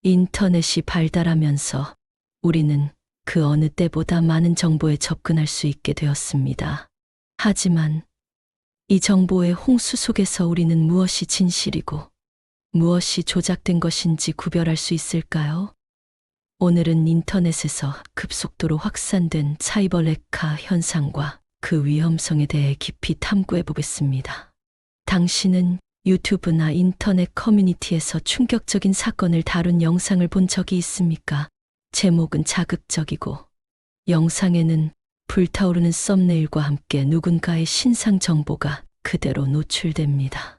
인터넷이 발달하면서 우리는 그 어느 때보다 많은 정보에 접근할 수 있게 되었습니다. 하지만 이 정보의 홍수 속에서 우리는 무엇이 진실이고 무엇이 조작된 것인지 구별할 수 있을까요? 오늘은 인터넷에서 급속도로 확산된 사이버 레카 현상과 그 위험성에 대해 깊이 탐구해 보겠습니다. 당신은 유튜브나 인터넷 커뮤니티에서 충격적인 사건을 다룬 영상을 본 적이 있습니까? 제목은 자극적이고 영상에는 불타오르는 썸네일과 함께 누군가의 신상 정보가 그대로 노출됩니다.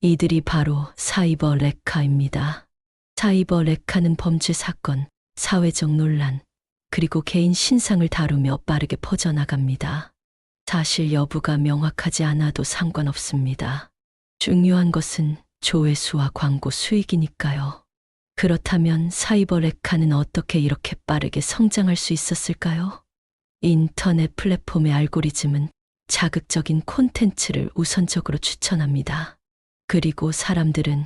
이들이 바로 사이버 레카입니다. 사이버 레카는 범죄 사건, 사회적 논란, 그리고 개인 신상을 다루며 빠르게 퍼져나갑니다. 사실 여부가 명확하지 않아도 상관없습니다. 중요한 것은 조회수와 광고 수익이니까요. 그렇다면 사이버 레카는 어떻게 이렇게 빠르게 성장할 수 있었을까요? 인터넷 플랫폼의 알고리즘은 자극적인 콘텐츠를 우선적으로 추천합니다. 그리고 사람들은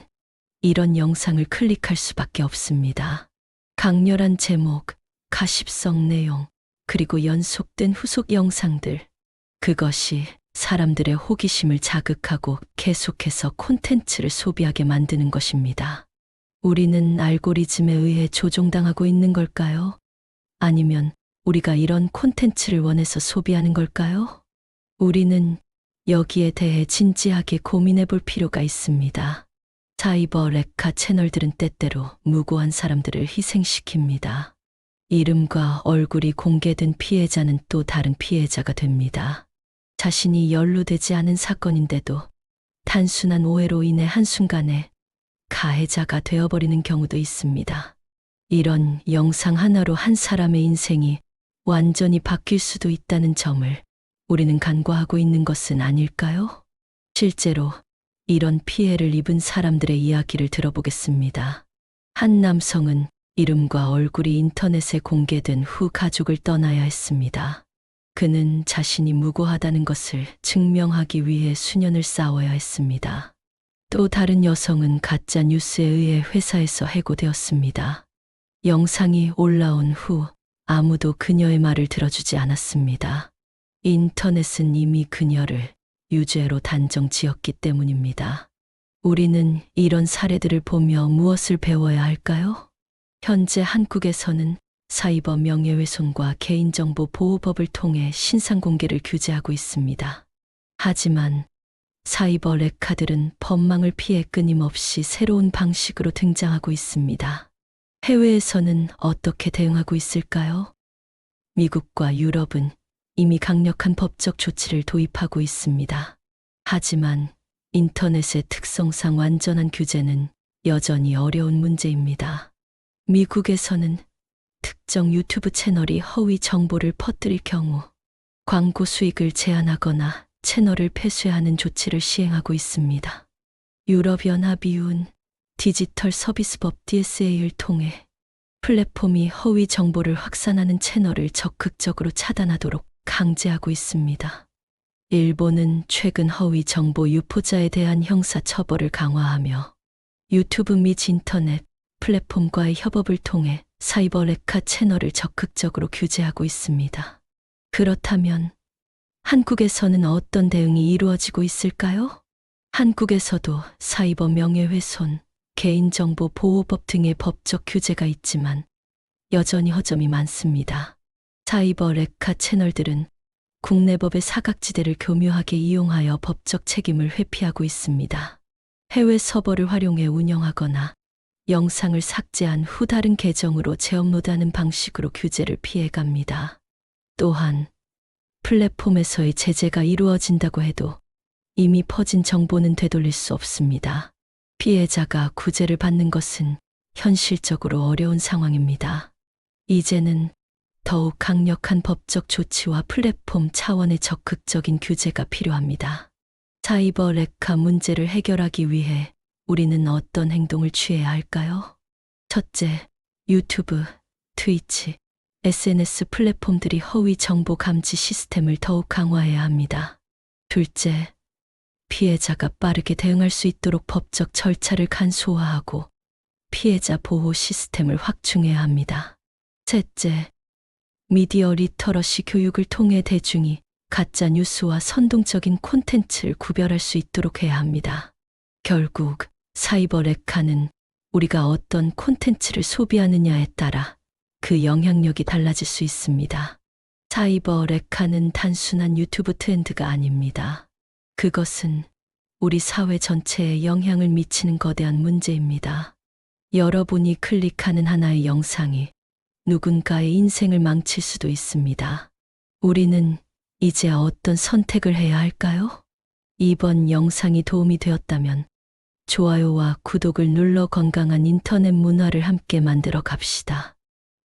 이런 영상을 클릭할 수밖에 없습니다. 강렬한 제목, 가십성 내용, 그리고 연속된 후속 영상들. 그것이 사람들의 호기심을 자극하고 계속해서 콘텐츠를 소비하게 만드는 것입니다. 우리는 알고리즘에 의해 조종당하고 있는 걸까요? 아니면 우리가 이런 콘텐츠를 원해서 소비하는 걸까요? 우리는 여기에 대해 진지하게 고민해 볼 필요가 있습니다. 사이버 레카 채널들은 때때로 무고한 사람들을 희생시킵니다. 이름과 얼굴이 공개된 피해자는 또 다른 피해자가 됩니다. 자신이 연루되지 않은 사건인데도 단순한 오해로 인해 한순간에 가해자가 되어버리는 경우도 있습니다. 이런 영상 하나로 한 사람의 인생이 완전히 바뀔 수도 있다는 점을 우리는 간과하고 있는 것은 아닐까요? 실제로 이런 피해를 입은 사람들의 이야기를 들어보겠습니다. 한 남성은 이름과 얼굴이 인터넷에 공개된 후 가족을 떠나야 했습니다. 그는 자신이 무고하다는 것을 증명하기 위해 수년을 싸워야 했습니다. 또 다른 여성은 가짜 뉴스에 의해 회사에서 해고되었습니다. 영상이 올라온 후 아무도 그녀의 말을 들어주지 않았습니다. 인터넷은 이미 그녀를 유죄로 단정 지었기 때문입니다. 우리는 이런 사례들을 보며 무엇을 배워야 할까요? 현재 한국에서는 사이버 명예훼손과 개인정보 보호법을 통해 신상 공개를 규제하고 있습니다. 하지만 사이버 레카들은 법망을 피해 끊임없이 새로운 방식으로 등장하고 있습니다. 해외에서는 어떻게 대응하고 있을까요? 미국과 유럽은 이미 강력한 법적 조치를 도입하고 있습니다. 하지만 인터넷의 특성상 완전한 규제는 여전히 어려운 문제입니다. 미국에서는 특정 유튜브 채널이 허위 정보를 퍼뜨릴 경우 광고 수익을 제한하거나 채널을 폐쇄하는 조치를 시행하고 있습니다. 유럽연합 EU는 디지털 서비스법 DSA를 통해 플랫폼이 허위 정보를 확산하는 채널을 적극적으로 차단하도록 강제하고 있습니다. 일본은 최근 허위 정보 유포자에 대한 형사 처벌을 강화하며 유튜브 및 인터넷 플랫폼과의 협업을 통해 사이버 레카 채널을 적극적으로 규제하고 있습니다. 그렇다면 한국에서는 어떤 대응이 이루어지고 있을까요? 한국에서도 사이버 명예훼손, 개인정보 보호법 등의 법적 규제가 있지만 여전히 허점이 많습니다. 사이버 레카 채널들은 국내 법의 사각지대를 교묘하게 이용하여 법적 책임을 회피하고 있습니다. 해외 서버를 활용해 운영하거나 영상을 삭제한 후 다른 계정으로 재업로드하는 방식으로 규제를 피해갑니다. 또한 플랫폼에서의 제재가 이루어진다고 해도 이미 퍼진 정보는 되돌릴 수 없습니다. 피해자가 구제를 받는 것은 현실적으로 어려운 상황입니다. 이제는 더욱 강력한 법적 조치와 플랫폼 차원의 적극적인 규제가 필요합니다. 사이버 레카 문제를 해결하기 위해 우리는 어떤 행동을 취해야 할까요? 첫째, 유튜브, 트위치, SNS 플랫폼들이 허위 정보 감지 시스템을 더욱 강화해야 합니다. 둘째, 피해자가 빠르게 대응할 수 있도록 법적 절차를 간소화하고 피해자 보호 시스템을 확충해야 합니다. 셋째, 미디어 리터러시 교육을 통해 대중이 가짜 뉴스와 선동적인 콘텐츠를 구별할 수 있도록 해야 합니다. 결국 사이버 레카는 우리가 어떤 콘텐츠를 소비하느냐에 따라 그 영향력이 달라질 수 있습니다. 사이버 레카는 단순한 유튜브 트렌드가 아닙니다. 그것은 우리 사회 전체에 영향을 미치는 거대한 문제입니다. 여러분이 클릭하는 하나의 영상이 누군가의 인생을 망칠 수도 있습니다. 우리는 이제 어떤 선택을 해야 할까요? 이번 영상이 도움이 되었다면 좋아요와 구독을 눌러 건강한 인터넷 문화를 함께 만들어 갑시다.